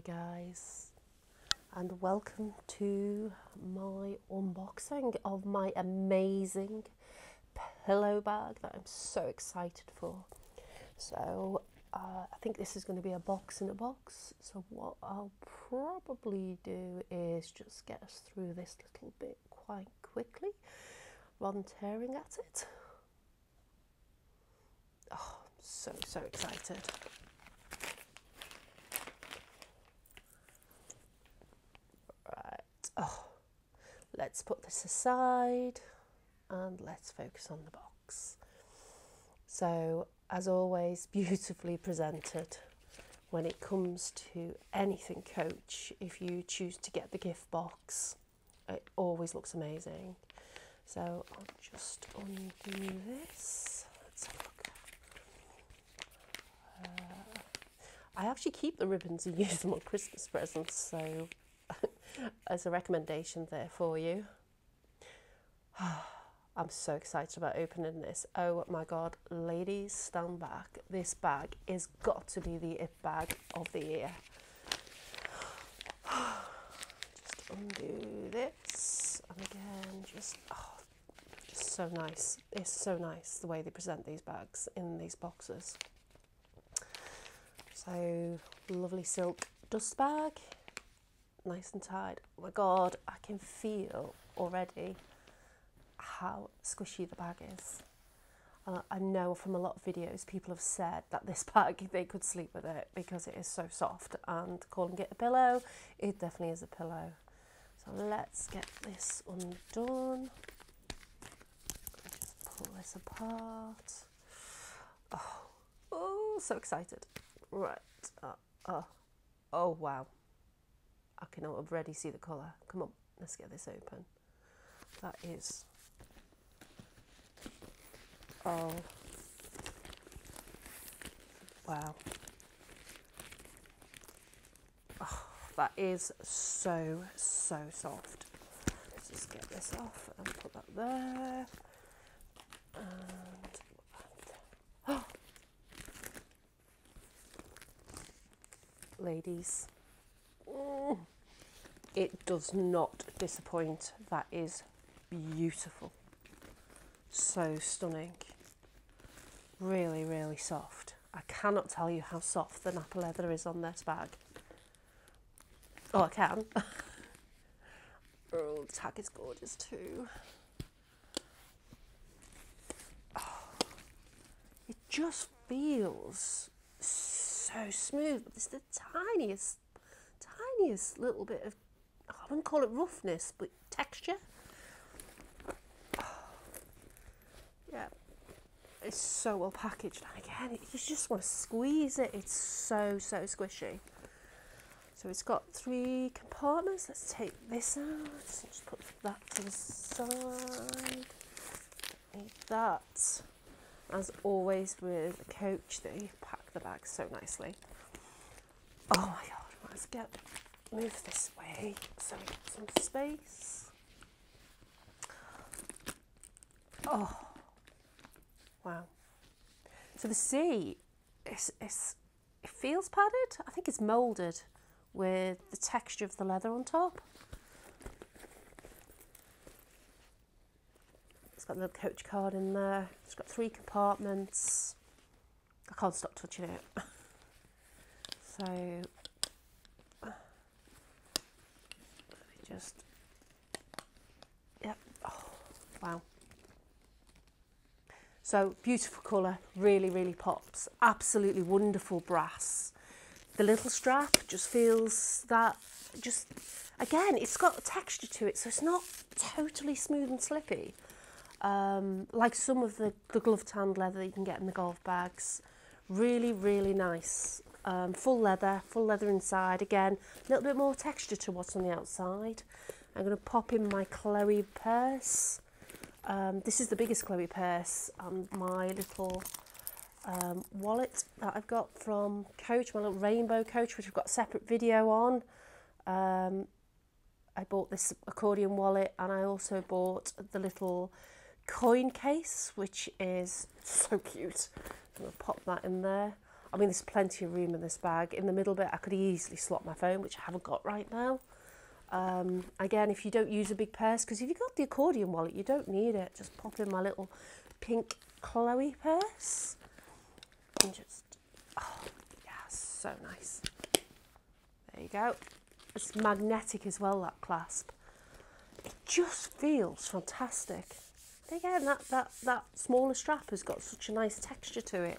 guys, and welcome to my unboxing of my amazing pillow bag that I'm so excited for. So I think this is going to be a box in a box, so what I'll probably do is just get us through this little bit quite quickly rather than tearing at it. Oh, I'm so excited. Oh, let's put this aside and let's focus on the box. So, as always, beautifully presented when it comes to anything Coach. If you choose to get the gift box, it always looks amazing. So I'll just undo this. Let's have a look. I actually keep the ribbons and use them on Christmas presents, so as a recommendation there for you. I'm so excited about opening this. Oh my god, ladies, stand back. This bag is got to be the it bag of the year. Just undo this, and again, just so nice. It's so nice the way they present these bags in these boxes. So, lovely silk dust bag. Nice and tight. Oh my god, I can feel already how squishy the bag is. I know from a lot of videos people have said that this bag, they could sleep with it because it is so soft, and calling it a pillow, it definitely is a pillow. So let's get this undone. Just pull this apart. Oh, so excited. Right. Oh wow. I can already see the colour. Come on, let's get this open. That is... Oh. Wow. Oh, that is so soft. Let's just get this off and put that there. And... Oh. Ladies. It does not disappoint. That is beautiful. So stunning. Really soft. I cannot tell you how soft the nappa leather is on this bag. Oh, I can. Oh, the tag is gorgeous too. Oh, it just feels so smooth. It's the tiniest little bit of, I wouldn't call it roughness, but texture. Yeah, it's so well packaged, and again, you just want to squeeze it. It's so squishy. So it's got 3 compartments. Let's take this out. Just put that to the side. Need that. As always with Coach, they pack the bags so nicely. Oh my god, let's move this way so we get some space. Oh, wow. So the seat, it feels padded. I think it's moulded with the texture of the leather on top. It's got the little Coach card in there. It's got 3 compartments. I can't stop touching it. So, just, yep, oh, wow. So, beautiful colour, really pops. Absolutely wonderful brass. The little strap just feels that, just, again, it's got a texture to it, so it's not totally smooth and slippy. Like some of the glove tanned leather that you can get in the golf bags. Really nice. Full leather inside. Again, a little bit more texture to what's on the outside. I'm going to pop in my Chloe purse. This is the biggest Chloe purse, and my little wallet that I've got from Coach, my little rainbow Coach, which I've got a separate video on. I bought this accordion wallet, and I also bought the little coin case, which is so cute. I'm going to pop that in there. I mean, there's plenty of room in this bag. In the middle bit, I could easily slot my phone, which I haven't got right now. Again, if you don't use a big purse, because if you've got the accordion wallet, you don't need it. Just pop in my little pink Chloe purse. And just, oh, yeah, so nice. There you go. It's magnetic as well, that clasp. It just feels fantastic. Again, that smaller strap has got such a nice texture to it.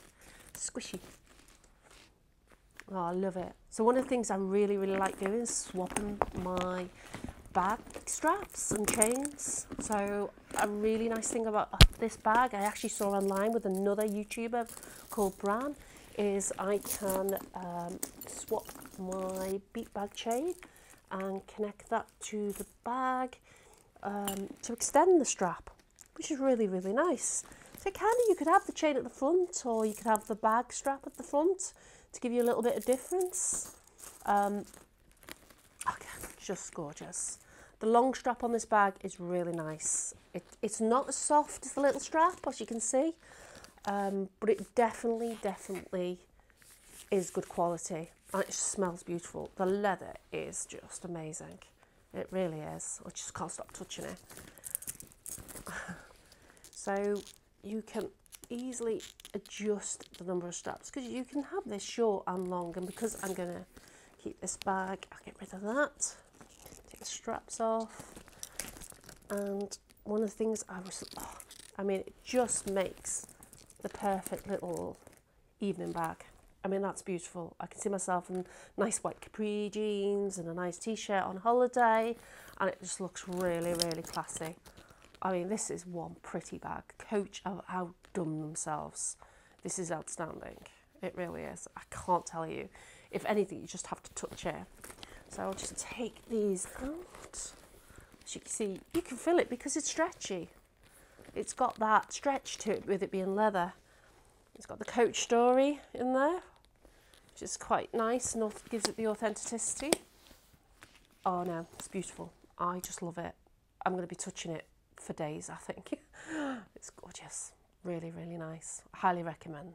Squishy. Oh, I love it. So one of the things I really, really like doing is swapping my bag straps and chains. So a really nice thing about this bag, I actually saw online with another YouTuber called Bran, is I can swap my beat bag chain and connect that to the bag to extend the strap, which is really, really nice. So you could have the chain at the front, or you could have the bag strap at the front to give you a little bit of difference. Okay, just gorgeous. The long strap on this bag is really nice. It's not as soft as the little strap, as you can see, but it definitely is good quality. And it smells beautiful. The leather is just amazing. It really is. I just can't stop touching it. So you can easily adjust the number of straps, because you can have this short and long, and because I'm going to keep this bag, I'll get rid of that, take the straps off. And one of the things I mean, it just makes the perfect little evening bag. I mean, that's beautiful. I can see myself in nice white capri jeans and a nice t-shirt on holiday, and it just looks really, really classy. I mean, this is one pretty bag. Coach have outdone themselves. This is outstanding. It really is. I can't tell you. If anything, you just have to touch it. So I'll just take these out. As you can see, you can feel it because it's stretchy. It's got that stretch to it with it being leather. It's got the Coach story in there, which is quite nice and gives it the authenticity. Oh no, it's beautiful. I just love it. I'm going to be touching it for days, I think. It's gorgeous. Really, really nice. I highly recommend.